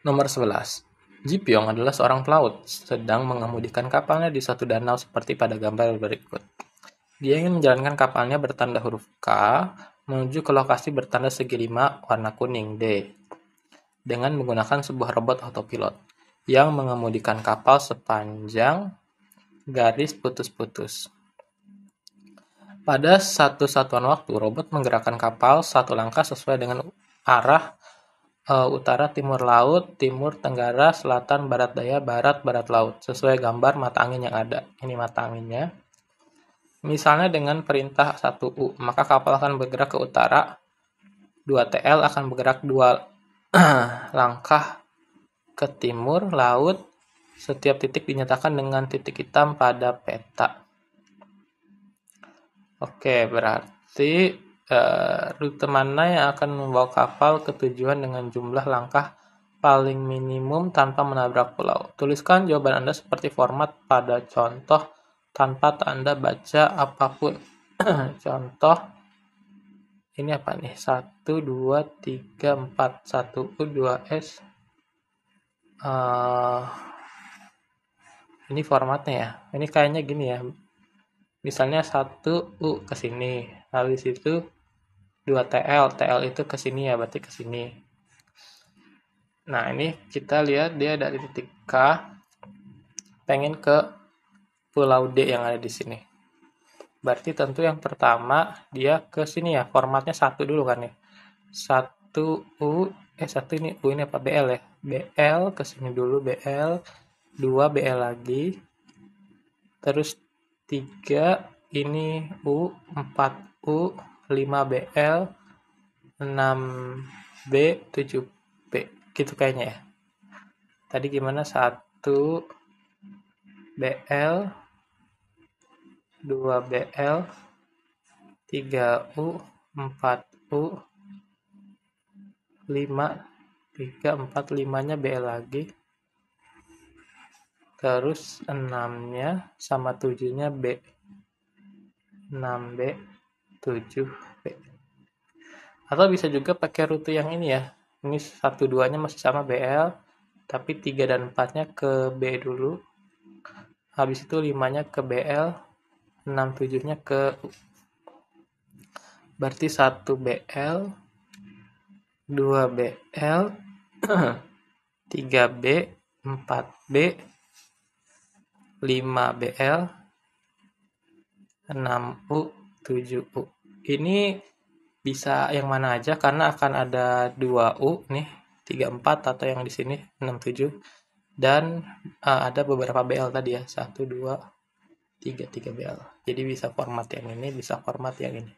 Nomor 11. Ji Pyong adalah seorang pelaut, sedang mengemudikan kapalnya di suatu danau seperti pada gambar berikut. Dia ingin menjalankan kapalnya bertanda huruf K menuju ke lokasi bertanda segi 5 warna kuning D dengan menggunakan sebuah robot autopilot yang mengemudikan kapal sepanjang garis putus-putus. Pada satu satuan waktu, robot menggerakkan kapal satu langkah sesuai dengan arah utara, timur laut, timur tenggara, selatan, barat daya, barat, barat laut, sesuai gambar mata angin yang ada. Ini mata anginnya. Misalnya dengan perintah 1U, maka kapal akan bergerak ke utara, 2TL akan bergerak 2 langkah ke timur laut, setiap titik dinyatakan dengan titik hitam pada peta. Oke, berarti rute mana yang akan membawa kapal ke tujuan dengan jumlah langkah paling minimum tanpa menabrak pulau? Tuliskan jawaban Anda seperti format pada contoh tanpa tanda baca apapun. Contoh, ini apa nih? 1, 2, 3, 4. 1U, 2S. Ini formatnya ya. Ini kayaknya gini ya. Misalnya 1U ke sini. Lalu di situ 2TL, TL itu ke sini ya, berarti ke sini. Nah, ini kita lihat dia dari titik K pengen ke pulau D yang ada di sini. Berarti tentu yang pertama dia ke sini ya, formatnya 1 dulu kan ya. 1U, 1 ini U ini apa? BL ya. BL ke sini dulu, BL, 2 BL lagi. Terus 3 ini U, 4U, 5 BL, 6B, 7B. Gitu kayaknya ya. Tadi gimana? 1 BL, 2 BL, 3U, 4U, 5, 3, 4, 5-nya BL lagi. Terus 6-nya sama 7-nya B. 6B, 7B. Atau bisa juga pakai rute yang ini ya. Ini 1, 2-nya masih sama BL, tapi 3 dan 4-nya ke B dulu. Habis itu 5-nya ke BL, 6, 7-nya ke U. Berarti 1 BL, 2 BL, 3B, 4B, 5 BL, 6U, 7U. Ini bisa yang mana aja karena akan ada 2U nih, 3, 4 atau yang di sini 6, 7. Dan ada beberapa BL tadi ya, 1, 2, 3 BL. Jadi bisa format yang ini, bisa format yang ini.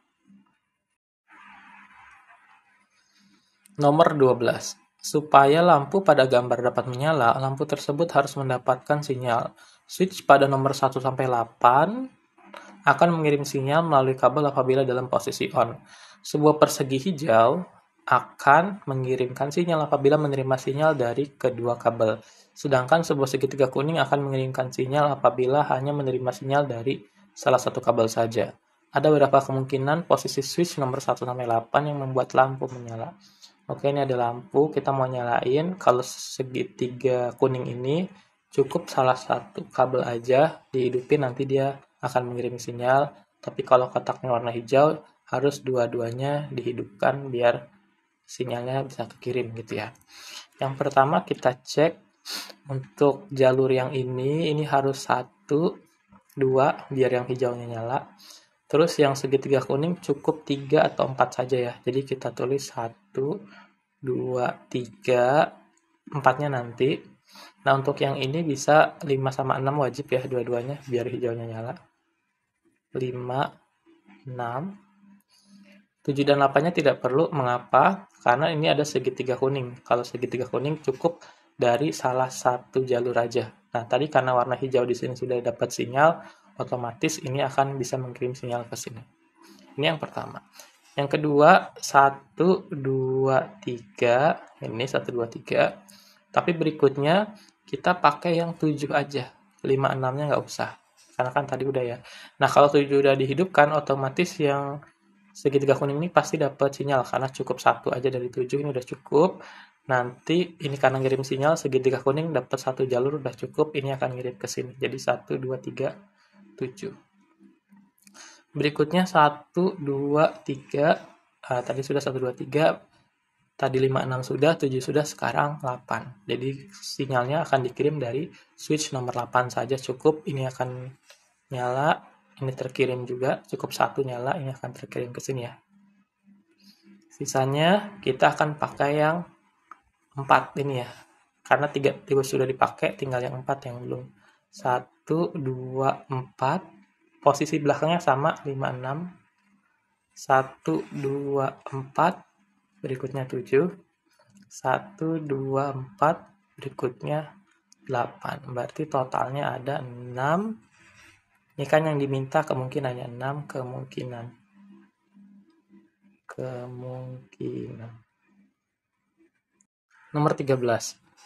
Nomor 12. Supaya lampu pada gambar dapat menyala, lampu tersebut harus mendapatkan sinyal. Switch pada nomor 1 sampai 8 akan mengirim sinyal melalui kabel apabila dalam posisi on. Sebuah persegi hijau akan mengirimkan sinyal apabila menerima sinyal dari kedua kabel. Sedangkan sebuah segitiga kuning akan mengirimkan sinyal apabila hanya menerima sinyal dari salah satu kabel saja. Ada beberapa kemungkinan posisi switch nomor 1 sampai 8 yang membuat lampu menyala. Oke, ini ada lampu, kita mau nyalain. Kalau segitiga kuning ini cukup salah satu kabel aja dihidupin, nanti dia akan mengirim sinyal. Tapi kalau kotaknya warna hijau, harus dua-duanya dihidupkan biar sinyalnya bisa kekirim gitu ya. Yang pertama kita cek untuk jalur yang ini harus 1, 2 biar yang hijaunya nyala. Terus yang segitiga kuning cukup 3 atau 4 saja ya. Jadi kita tulis 1, 2, 3, 4-nya nanti. Nah, untuk yang ini bisa 5 sama 6 wajib ya dua-duanya biar hijaunya nyala. 5, 6, 7 dan 8-nya tidak perlu. Mengapa? Karena ini ada segitiga kuning. Kalau segitiga kuning cukup dari salah satu jalur aja. Nah, tadi karena warna hijau di sini sudah dapat sinyal, otomatis ini akan bisa mengirim sinyal ke sini. Ini yang pertama. Yang kedua, 1, 2, 3. Ini 1, 2, 3. Tapi berikutnya kita pakai yang 7 aja. 5, 6-nya nggak usah. Karena kan tadi udah ya. Nah, kalau 7 udah dihidupkan, otomatis yang segitiga kuning ini pasti dapat sinyal karena cukup 1 aja dari 7 ini udah cukup. Nanti ini karena ngirim sinyal segitiga kuning dapat 1 jalur udah cukup, ini akan ngirim ke sini. Jadi 1 2 3 7. Berikutnya 1 2 3. Tadi sudah 1 2 3. Tadi 5 6 sudah, 7 sudah, sekarang 8. Jadi sinyalnya akan dikirim dari switch nomor 8 saja cukup. Ini akan nyala, ini terkirim juga, cukup 1 nyala, ini akan terkirim ke sini ya. Sisanya kita akan pakai yang 4 ini ya. Karena 3 sudah dipakai, tinggal yang 4 yang belum. 1 2 4. Posisi belakangnya sama 5 6. 1 2 4. Berikutnya 7. 1 2 4. Berikutnya 8. Berarti totalnya ada 6. Ini kan yang diminta kemungkinannya 6 kemungkinan. Nomor 13.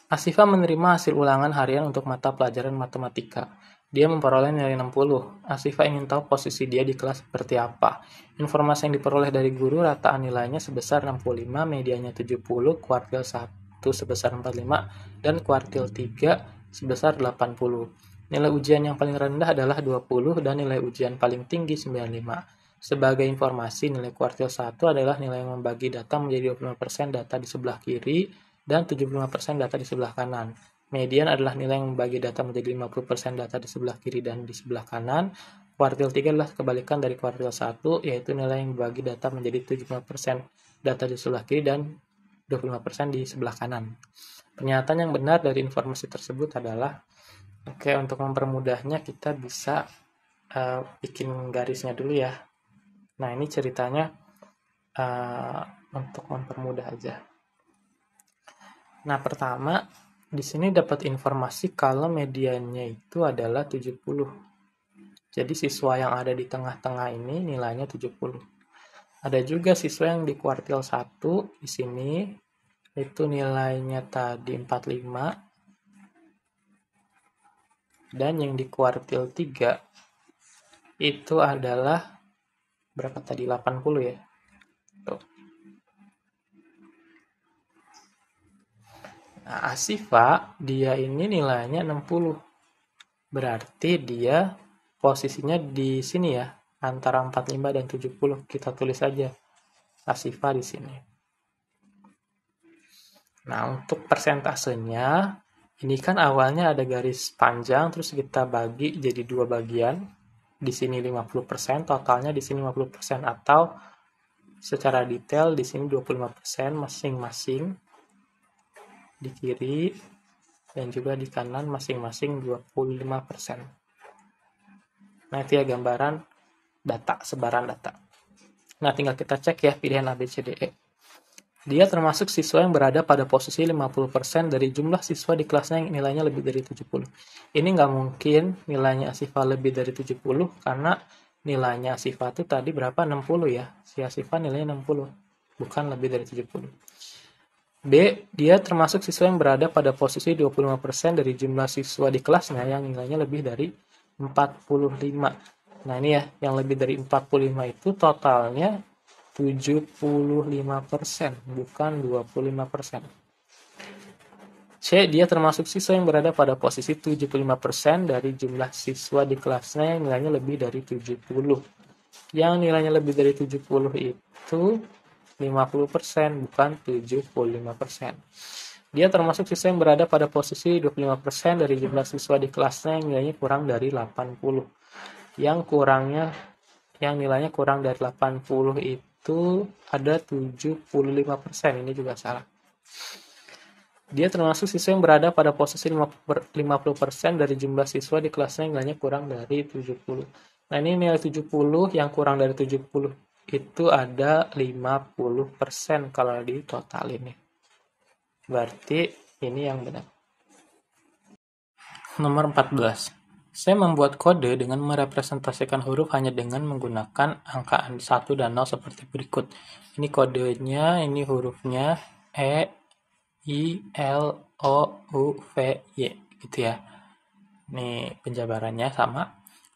Asifa menerima hasil ulangan harian untuk mata pelajaran matematika. Dia memperoleh nilai 60. Asifa ingin tahu posisi dia di kelas seperti apa. Informasi yang diperoleh dari guru rataan nilainya sebesar 65, medianya 70, kuartil 1 sebesar 45, dan kuartil 3 sebesar 80. Nilai ujian yang paling rendah adalah 20 dan nilai ujian paling tinggi 95. Sebagai informasi, nilai kuartil 1 adalah nilai yang membagi data menjadi 25% data di sebelah kiri dan 75% data di sebelah kanan. Median adalah nilai yang membagi data menjadi 50% data di sebelah kiri dan di sebelah kanan. Kuartil 3 adalah kebalikan dari kuartil 1, yaitu nilai yang membagi data menjadi 75% data di sebelah kiri dan 25% di sebelah kanan. Pernyataan yang benar dari informasi tersebut adalah, oke, untuk mempermudahnya kita bisa bikin garisnya dulu ya. Nah, ini ceritanya untuk mempermudah aja. Nah, pertama, di sini dapat informasi kalau mediannya itu adalah 70. Jadi siswa yang ada di tengah-tengah ini nilainya 70. Ada juga siswa yang di kuartil 1 di sini itu nilainya tadi 45. Dan yang di kuartil 3 itu adalah berapa tadi? 80 ya. Tuh. Nah, Asifa dia ini nilainya 60. Berarti dia posisinya di sini ya, antara 45 dan 70. Kita tulis aja Asifa di sini. Nah, untuk persentasenya ini kan awalnya ada garis panjang, terus kita bagi jadi 2 bagian. Di sini 50%, totalnya di sini 50%, atau secara detail di sini 25% masing-masing di kiri dan juga di kanan masing-masing 25%. Nah, itu ya gambaran data, sebaran data. Nah, tinggal kita cek ya pilihan A, B, C, D, E. Dia termasuk siswa yang berada pada posisi 50% dari jumlah siswa di kelasnya yang nilainya lebih dari 70. Ini nggak mungkin nilainya Asifa lebih dari 70, karena nilainya Asifa itu tadi berapa? 60 ya. Si Asifa nilainya 60, bukan lebih dari 70. B. Dia termasuk siswa yang berada pada posisi 25% dari jumlah siswa di kelasnya yang nilainya lebih dari 45. Nah, ini ya, yang lebih dari 45 itu totalnya 75%, bukan 25%. C. Dia termasuk siswa yang berada pada posisi 75% dari jumlah siswa di kelasnya yang nilainya lebih dari 70. Yang nilainya lebih dari 70 itu 50%, bukan 75%. Dia termasuk siswa yang berada pada posisi 25% dari jumlah siswa di kelasnya yang nilainya kurang dari 80. Yang nilainya kurang dari 80 itu ada 75%, ini juga salah. Dia termasuk siswa yang berada pada posisi 50% dari jumlah siswa di kelasnya yang nilainya kurang dari 70. Nah, ini nilai 70 yang kurang dari 70 itu ada 50% kalau di total ini. Berarti ini yang benar. Nomor 14. Saya membuat kode dengan merepresentasikan huruf hanya dengan menggunakan angka 1 dan 0 seperti berikut. Ini kodenya, ini hurufnya E, I, L, O, U, V, Y gitu ya. Ini penjabarannya sama.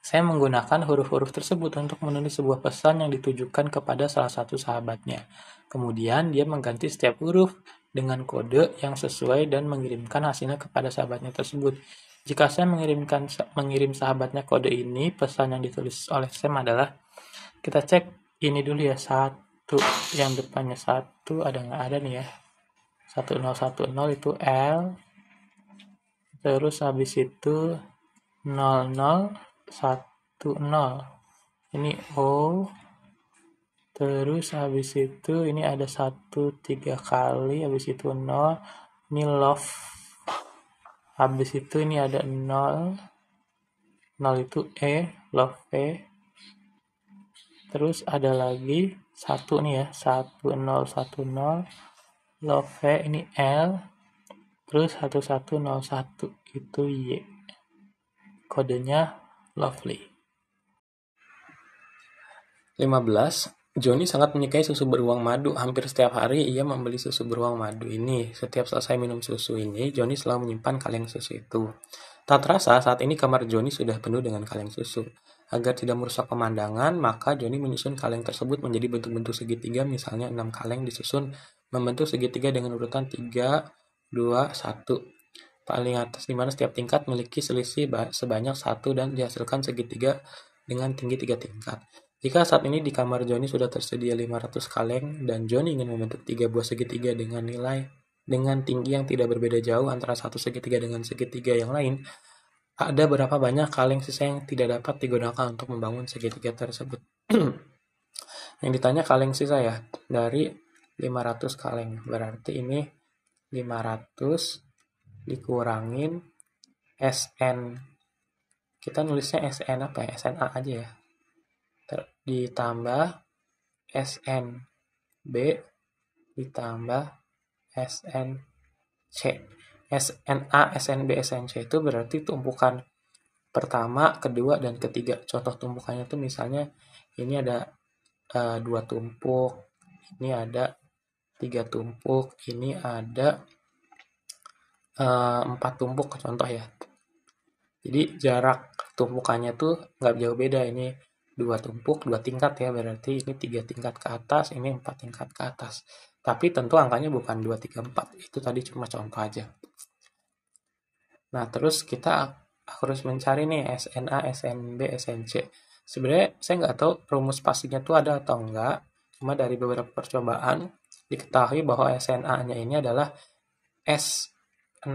Saya menggunakan huruf-huruf tersebut untuk menulis sebuah pesan yang ditujukan kepada salah satu sahabatnya. Kemudian dia mengganti setiap huruf dengan kode yang sesuai dan mengirimkan hasilnya kepada sahabatnya tersebut. Jika saya mengirim sahabatnya kode ini, pesan yang ditulis oleh Sam adalah, kita cek ini dulu ya, satu, yang depannya satu ada nggak ada nih ya, 1010 itu L, terus habis itu 0010 ini O, terus habis itu ini ada 1 3 kali, habis itu 0, ini love, habis itu ini ada 0 itu love terus ada lagi 1 nih ya, 1010 love ini L, terus 1101 itu Y, kodenya lovely. 15. Joni sangat menyukai susu beruang madu. Hampir setiap hari ia membeli susu beruang madu ini. Setiap selesai minum susu ini, Joni selalu menyimpan kaleng susu itu. Tak terasa saat ini kamar Joni sudah penuh dengan kaleng susu. Agar tidak merusak pemandangan, maka Joni menyusun kaleng tersebut menjadi bentuk-bentuk segitiga, misalnya 6 kaleng disusun membentuk segitiga dengan urutan 3, 2, 1. Paling atas di mana setiap tingkat memiliki selisih sebanyak 1 dan dihasilkan segitiga dengan tinggi 3 tingkat. Jika saat ini di kamar Joni sudah tersedia 500 kaleng dan Joni ingin membentuk 3 buah segitiga dengan tinggi yang tidak berbeda jauh antara satu segitiga dengan segitiga yang lain, ada berapa banyak kaleng sisa yang tidak dapat digunakan untuk membangun segitiga tersebut? Yang ditanya kaleng sisa ya, dari 500 kaleng. Berarti ini 500 dikurangin SN. Kita nulisnya SN apa ya? SNA aja ya. Ditambah SNB ditambah SNC. SNA, SNB, SNC itu berarti tumpukan pertama, kedua, dan ketiga. Contoh tumpukannya itu misalnya ini ada 2 tumpuk, ini ada 3 tumpuk, ini ada 4 tumpuk contoh ya. Jadi jarak tumpukannya tuh nggak jauh beda, ini 2 tumpuk, 2 tingkat ya, berarti ini 3 tingkat ke atas, ini 4 tingkat ke atas. Tapi tentu angkanya bukan 2, 3, 4, itu tadi cuma contoh aja. Nah, terus kita harus mencari nih SNA, SNB, SNC. Sebenarnya saya nggak tahu rumus pastinya tuh ada atau enggak, cuma dari beberapa percobaan diketahui bahwa SNA-nya ini adalah S16,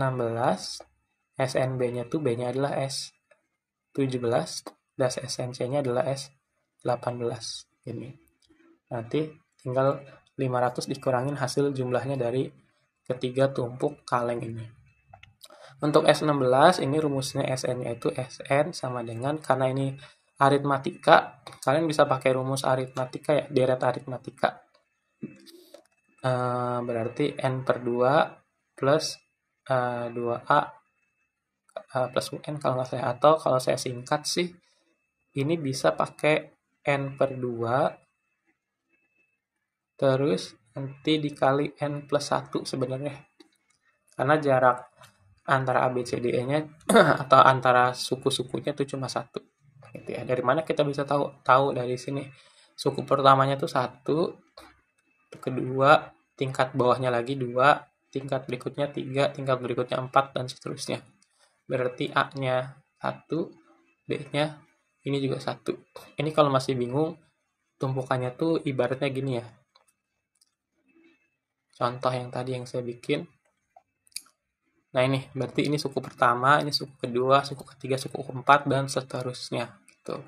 SNB-nya tuh B-nya adalah S17, dan SNC-nya adalah S18 ini. Nanti tinggal 500 dikurangin hasil jumlahnya dari ketiga tumpuk kaleng ini. Untuk S16 ini rumusnya SN-nya itu SN sama dengan, karena ini aritmatika, kalian bisa pakai rumus aritmatika ya, deret aritmatika. Berarti N per 2 plus 2A plus UN kalau nggak salah, atau kalau saya singkat sih ini bisa pakai N per 2 terus nanti dikali N plus 1 sebenarnya, karena jarak antara ABCDE nya atau antara suku-sukunya itu cuma 1 gitu ya. Dari mana kita bisa tahu dari sini, suku pertamanya tuh 1, kedua tingkat bawahnya lagi 2, tingkat berikutnya 3, tingkat berikutnya 4, dan seterusnya. Berarti A-nya 1, B-nya ini juga 1. Ini kalau masih bingung, tumpukannya tuh ibaratnya gini ya. Contoh yang tadi yang saya bikin. Nah ini, berarti ini suku pertama, ini suku kedua, suku ketiga, suku keempat, dan seterusnya. Gitu.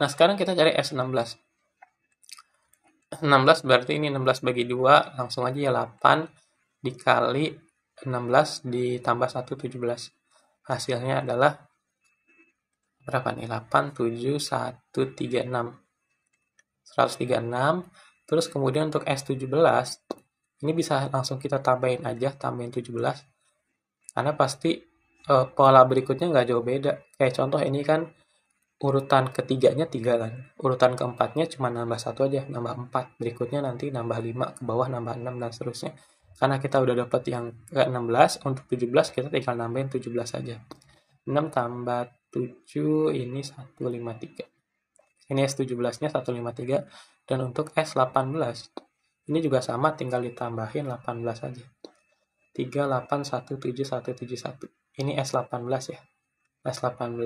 Nah sekarang kita cari S16. 16 berarti ini 16 bagi 2, langsung aja ya 8 dikali 16 ditambah 1, 17. Hasilnya adalah berapa nih? 8, 7, 1, 3, 6. 136. Terus kemudian untuk S17, ini bisa langsung kita tambahin aja, tambahin 17. Karena pasti pola berikutnya nggak jauh beda. Kayak contoh ini kan urutan ketiganya 3 kan. Urutan keempatnya cuma nambah 1 aja, nambah 4. Berikutnya nanti nambah 5, ke bawah nambah 6, dan seterusnya. Karena kita udah dapat yang ke-16, untuk 17 kita tinggal nambahin 17 aja. 6 tambah S7 ini 153. Ini S17-nya 153. Dan untuk S18 ini juga sama, tinggal ditambahin 18 aja. 3817171. Ini S18 ya. S18,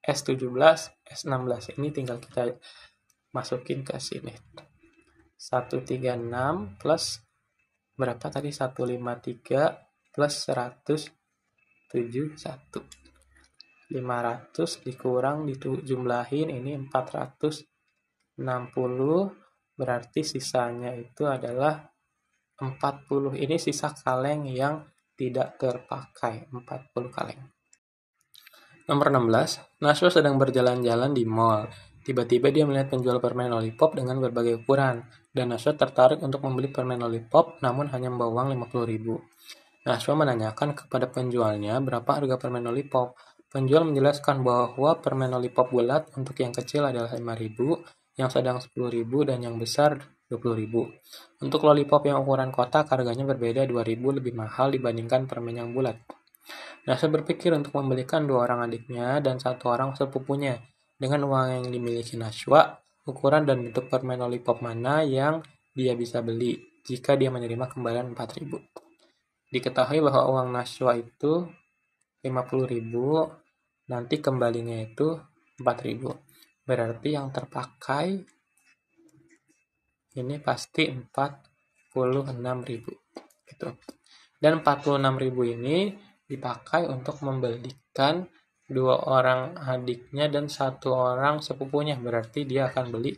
S17, S16. Ini tinggal kita masukin ke sini. 136 plus berapa tadi? 153 plus 171. 500 dikurang dijumlahin ini 460, berarti sisanya itu adalah 40. Ini sisa kaleng yang tidak terpakai, 40 kaleng. Nomor 16, Nashwa sedang berjalan-jalan di mall. Tiba-tiba dia melihat penjual permen lollipop dengan berbagai ukuran, dan Nashwa tertarik untuk membeli permen lollipop namun hanya membawa uang 50.000. Nashwa menanyakan kepada penjualnya berapa harga permen lollipop. Penjual menjelaskan bahwa permen lollipop bulat untuk yang kecil adalah 5.000, yang sedang 10.000, dan yang besar 20.000. Untuk lollipop yang ukuran kotak harganya berbeda 2.000 lebih mahal dibandingkan permen yang bulat. Nashwa berpikir untuk membelikan 2 orang adiknya dan 1 orang sepupunya. Dengan uang yang dimiliki Nashwa, ukuran dan bentuk permen lollipop mana yang dia bisa beli jika dia menerima kembalian 4.000. Diketahui bahwa uang Nashwa itu 50.000, nanti kembalinya itu 4.000. Berarti yang terpakai ini pasti 46.000 gitu. Dan 46.000 ini dipakai untuk membelikan 2 orang adiknya dan 1 orang sepupunya. Berarti dia akan beli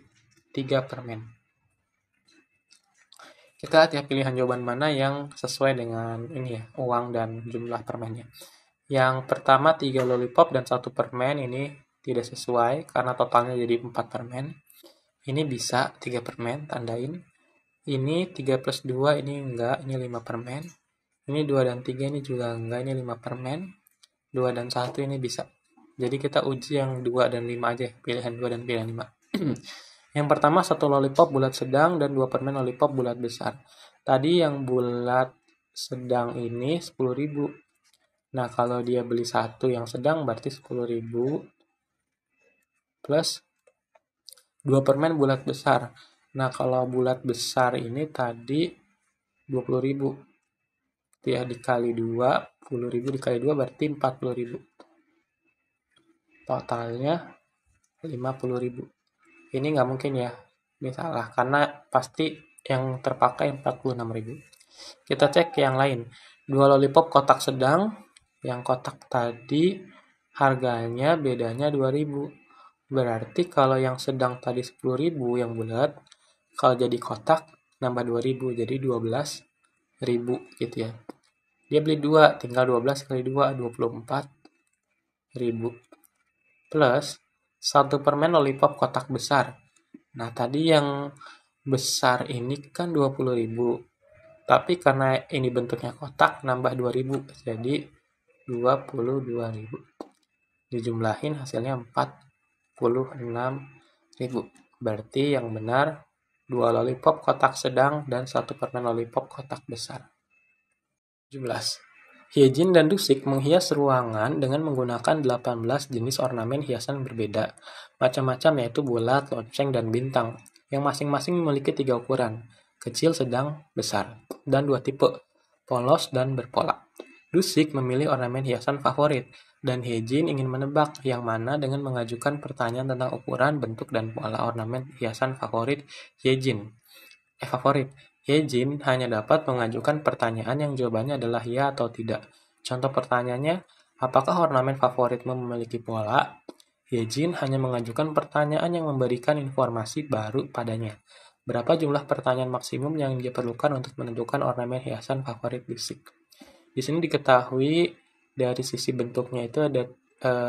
3 permen. Kita lihat ya pilihan jawaban mana yang sesuai dengan ini ya, uang dan jumlah permennya. Yang pertama 3 lollipop dan 1 permen ini tidak sesuai karena totalnya jadi 4 permen. Ini bisa 3 permen, tandain. Ini 3 plus 2 ini enggak, ini 5 permen. Ini 2 dan 3 ini juga enggak, ini 5 permen. 2 dan 1 ini bisa. Jadi kita uji yang 2 dan 5 aja, pilihan 2 dan pilihan 5. Yang pertama 1 lollipop bulat sedang dan 2 permen lollipop bulat besar. Tadi yang bulat sedang ini 10.000. Nah, kalau dia beli 1 yang sedang berarti 10.000 plus 2 permen bulat besar. Nah, kalau bulat besar ini tadi 20.000. Ya, dikali 2, 10.000 dikali 2 berarti 40.000. Totalnya 50.000. Ini nggak mungkin ya, ini salah, karena pasti yang terpakai 46.000. Kita cek yang lain. 2 lollipop kotak sedang, yang kotak tadi harganya bedanya 2.000. Berarti kalau yang sedang tadi 10.000 yang bulat, kalau jadi kotak nambah 2.000 jadi 12.000 gitu ya. Dia beli 2, tinggal 12 kali 2 24.000 plus 1 permen lollipop kotak besar. Nah, tadi yang besar ini kan 20.000. Tapi karena ini bentuknya kotak nambah 2.000 jadi 22.000. Dijumlahin hasilnya 46.000. Berarti yang benar 2 lollipop kotak sedang dan 1 permen lollipop kotak besar. 17. Hyejin dan Dusik menghias ruangan dengan menggunakan 18 jenis ornamen hiasan berbeda, macam-macam yaitu bulat, lonceng, dan bintang, yang masing-masing memiliki 3 ukuran, kecil, sedang, besar, dan 2 tipe, polos dan berpola. Dusik memilih ornamen hiasan favorit, dan Hyejin ingin menebak yang mana dengan mengajukan pertanyaan tentang ukuran, bentuk, dan pola ornamen hiasan favorit Hyejin. Favorit. Hyejin hanya dapat mengajukan pertanyaan yang jawabannya adalah ya atau tidak. Contoh pertanyaannya, apakah ornamen favoritmu memiliki pola? Hyejin hanya mengajukan pertanyaan yang memberikan informasi baru padanya. Berapa jumlah pertanyaan maksimum yang dia perlukan untuk menentukan ornamen hiasan favorit Dusik? Di sini diketahui dari sisi bentuknya itu ada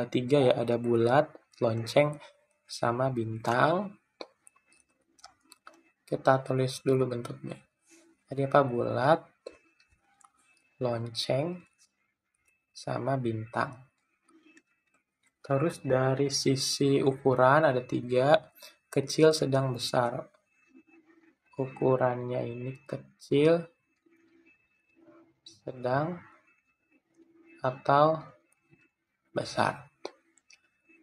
3 ya, ada bulat, lonceng, sama bintang. Kita tulis dulu bentuknya. Jadi apa? Bulat, lonceng, sama bintang. Terus dari sisi ukuran ada 3, kecil, sedang, besar. Ukurannya ini kecil, sedang, atau besar.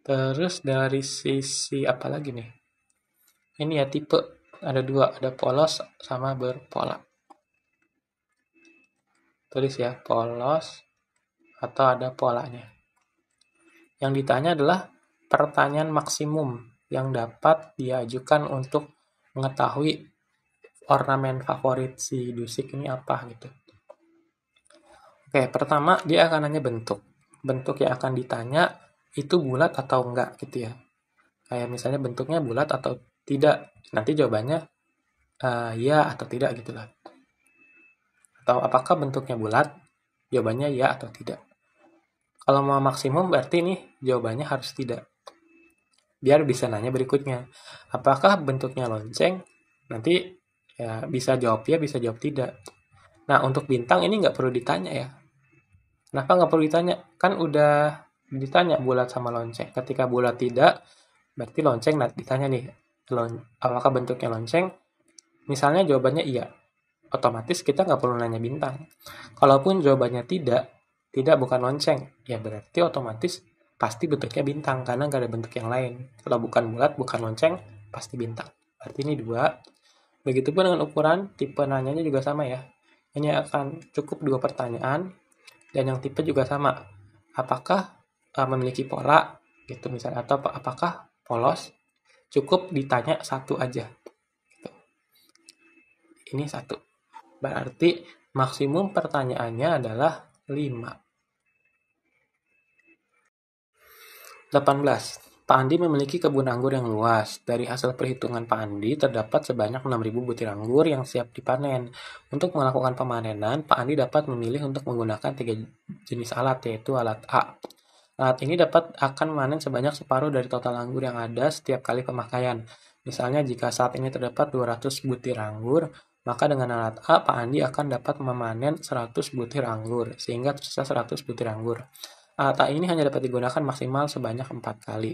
Terus dari sisi apa lagi nih? Ini ya tipe, ada dua, ada polos sama berpola. Tulis ya, polos atau ada polanya. Yang ditanya adalah pertanyaan maksimum yang dapat diajukan untuk mengetahui ornamen favorit si Dusik ini apa gitu. Oke, pertama dia akan nanya bentuk. Bentuk yang akan ditanya itu bulat atau enggak gitu ya. Kayak misalnya bentuknya bulat atau tidak. Nanti jawabannya ya atau tidak gitu lah. Atau apakah bentuknya bulat? Jawabannya ya atau tidak. Kalau mau maksimum berarti nih jawabannya harus tidak. Biar bisa nanya berikutnya. Apakah bentuknya lonceng? Nanti ya bisa jawab ya, bisa jawab tidak. Nah, untuk bintang ini nggak perlu ditanya ya. Kenapa nggak perlu ditanya? Kan udah ditanya bulat sama lonceng. Ketika bulat tidak, berarti lonceng ditanya nih. Apakah bentuknya lonceng? Misalnya jawabannya iya. Otomatis kita nggak perlu nanya bintang. Kalaupun jawabannya tidak bukan lonceng, ya berarti otomatis pasti bentuknya bintang karena nggak ada bentuk yang lain. Kalau bukan bulat, bukan lonceng, pasti bintang. Berarti ini 2. Begitupun dengan ukuran, tipe nanyanya juga sama ya. Ini akan cukup 2 pertanyaan dan yang tipe juga sama. Apakah memiliki pola gitu misalnya atau apakah polos? Cukup ditanya satu aja. Gitu. Ini 1. Berarti maksimum pertanyaannya adalah 5. 18. Pak Andi memiliki kebun anggur yang luas. Dari hasil perhitungan Pak Andi, terdapat sebanyak 6.000 butir anggur yang siap dipanen. Untuk melakukan pemanenan, Pak Andi dapat memilih untuk menggunakan 3 jenis alat, yaitu alat A. Alat ini akan memanen sebanyak separuh dari total anggur yang ada setiap kali pemakaian. Misalnya jika saat ini terdapat 200 butir anggur, maka dengan alat A, Pak Andi akan dapat memanen 100 butir anggur, sehingga tersisa 100 butir anggur. Alat A ini hanya dapat digunakan maksimal sebanyak 4 kali.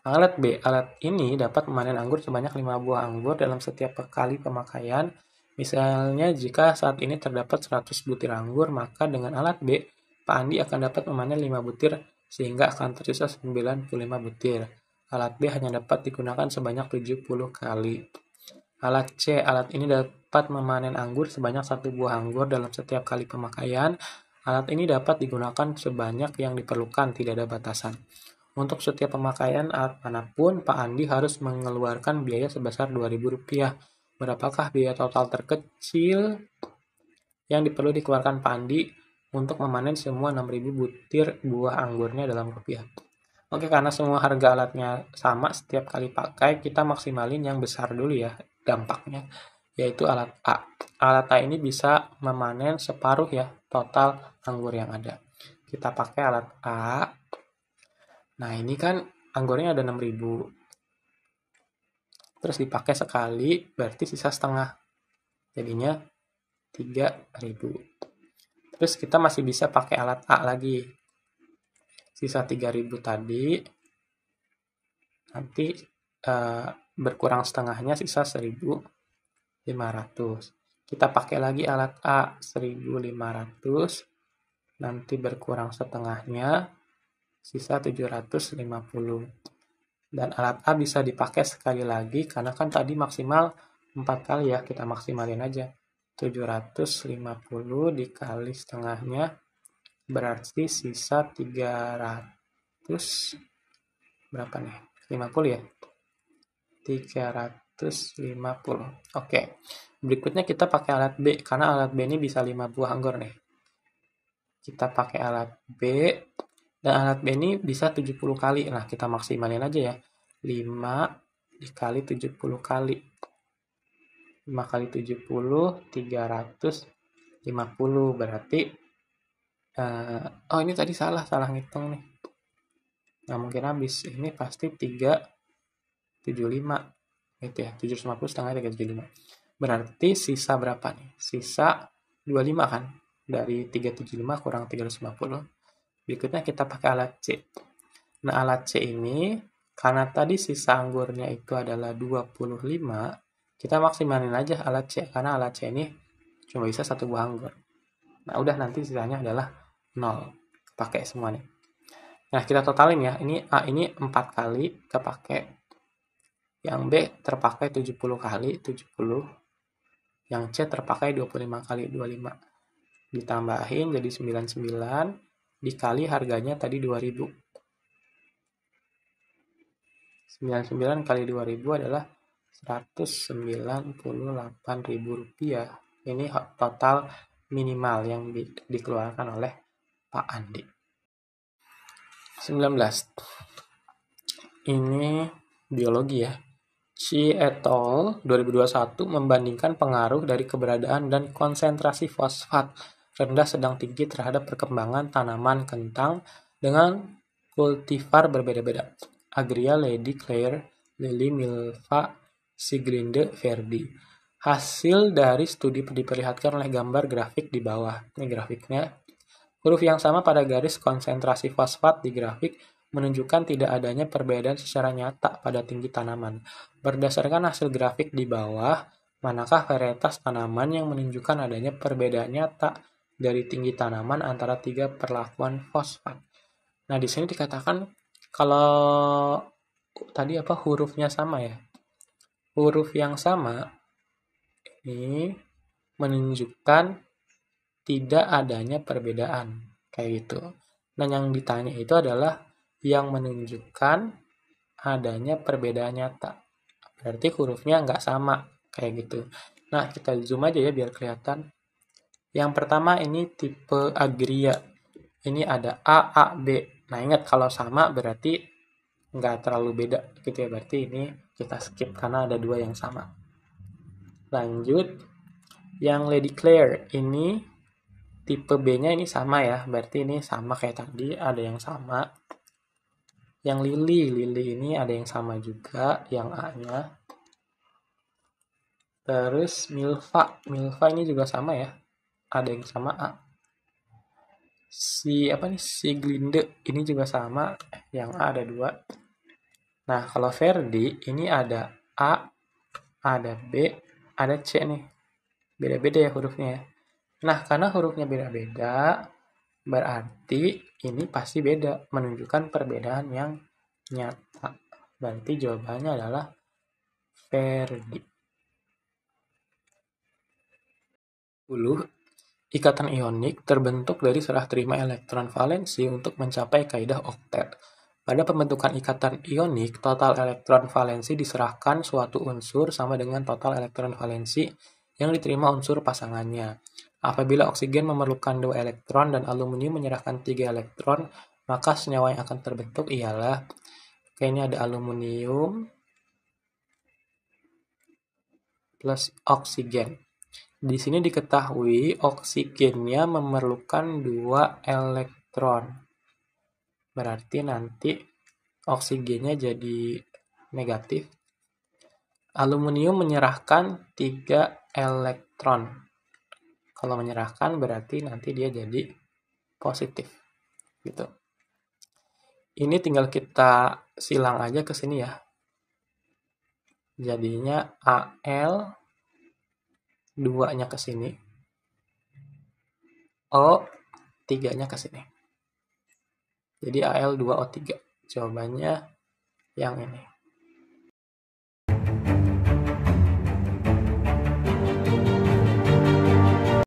Alat B, alat ini dapat memanen anggur sebanyak 5 buah anggur dalam setiap kali pemakaian. Misalnya jika saat ini terdapat 100 butir anggur, maka dengan alat B, Pak Andi akan dapat memanen 5 butir sehingga akan tersisa 95 butir. Alat B hanya dapat digunakan sebanyak 70 kali. Alat C, alat ini dapat memanen anggur sebanyak 1 buah anggur dalam setiap kali pemakaian. Alat ini dapat digunakan sebanyak yang diperlukan, tidak ada batasan. Untuk setiap pemakaian alat manapun, Pak Andi harus mengeluarkan biaya sebesar Rp2.000. Berapakah biaya total terkecil yang perlu dikeluarkan Pak Andi untuk memanen semua 6.000 butir buah anggurnya dalam rupiah? Oke, karena semua harga alatnya sama setiap kali pakai, kita maksimalin yang besar dulu ya dampaknya, yaitu alat A. Alat A ini bisa memanen separuh ya total anggur yang ada. Kita pakai alat A. Nah, ini kan anggurnya ada 6.000. Terus dipakai sekali, berarti sisa setengah. Jadinya 3.000. Terus kita masih bisa pakai alat A lagi. Sisa 3.000 tadi, nanti berkurang setengahnya sisa 1.500. Kita pakai lagi alat A 1.500, nanti berkurang setengahnya sisa 750. Dan alat A bisa dipakai sekali lagi karena kan tadi maksimal 4 kali ya, kita maksimalin aja. 750 dikali setengahnya berarti sisa 300 berapa nih? 50 ya? 350. Oke. Berikutnya kita pakai alat B karena alat B ini bisa 5 buah anggur nih. Kita pakai alat B dan alat B ini bisa 70 kali. Nah, kita maksimalin aja ya. 5 dikali 70 kali. 5 kali 70, 350. Berarti, ini tadi salah ngitung nih. Nah, mungkin habis. Ini pasti 375. Gitu ya, 750 setengah 375. Berarti sisa berapa nih? Sisa 25 kan? Dari 375 kurang 350. Berikutnya kita pakai alat C. Nah, alat C ini, karena tadi sisa anggurnya itu adalah 25, kita maksimalin aja alat C. Karena alat C ini cuma bisa 1 buah anggur. Nah, udah nanti sisanya adalah 0. Pakai semua nih. Nah, kita totalin ya. Ini A ini 4 kali kepake. Yang B terpakai 70 kali, 70. Yang C terpakai 25 kali, 25. Ditambahin jadi 99, dikali harganya tadi 2000. 99 kali 2000 adalah Rp198.000. Ini total minimal yang dikeluarkan oleh Pak Andi. 19. Ini biologi ya. Chi et al. 2021 membandingkan pengaruh dari keberadaan dan konsentrasi fosfat rendah sedang tinggi terhadap perkembangan tanaman kentang dengan kultivar berbeda-beda. Agria, Lady Claire, Lily, Milva, Sieglinde, Verdi. Hasil dari studi diperlihatkan oleh gambar grafik di bawah. Ini grafiknya. Huruf yang sama pada garis konsentrasi fosfat di grafik menunjukkan tidak adanya perbedaan secara nyata pada tinggi tanaman. Berdasarkan hasil grafik di bawah, manakah varietas tanaman yang menunjukkan adanya perbedaan nyata dari tinggi tanaman antara tiga perlakuan fosfat? Nah, di sini dikatakan kalau tadi hurufnya sama ya. Huruf yang sama ini menunjukkan tidak adanya perbedaan kayak gitu. Dan yang ditanya itu adalah yang menunjukkan adanya perbedaan nyata. Berarti hurufnya nggak sama kayak gitu. Nah, kita zoom aja ya biar kelihatan. Yang pertama ini tipe Agria. Ini ada A, A, B. Nah, ingat kalau sama berarti nggak terlalu beda gitu ya. Berarti ini kita skip karena ada dua yang sama. Lanjut, yang Lady Claire ini tipe B-nya ini sama ya, berarti ini sama kayak tadi, ada yang sama. Yang Lily ini ada yang sama juga, yang A-nya. Terus Milva ini juga sama ya, ada yang sama A. Sieglinde ini juga sama, yang A ada 2. Nah, kalau Verdi ini ada A, ada B, ada C nih. Beda-beda ya hurufnya ya. Nah, karena hurufnya beda-beda, berarti ini pasti beda, menunjukkan perbedaan yang nyata. Berarti jawabannya adalah Verdi. 10. Ikatan ionik terbentuk dari serah terima elektron valensi untuk mencapai kaidah oktet. Pada pembentukan ikatan ionik, total elektron valensi diserahkan suatu unsur sama dengan total elektron valensi yang diterima unsur pasangannya. Apabila oksigen memerlukan 2 elektron dan aluminium menyerahkan 3 elektron, maka senyawa yang akan terbentuk ialah, ini ada aluminium plus oksigen. Di sini diketahui oksigennya memerlukan 2 elektron. Berarti nanti oksigennya jadi negatif. Aluminium menyerahkan 3 elektron. Kalau menyerahkan berarti nanti dia jadi positif. Gitu. Ini tinggal kita silang aja ke sini ya. Jadinya Al 2-nya ke sini. O 3-nya ke sini. Jadi Al2O3. Jawabannya yang ini.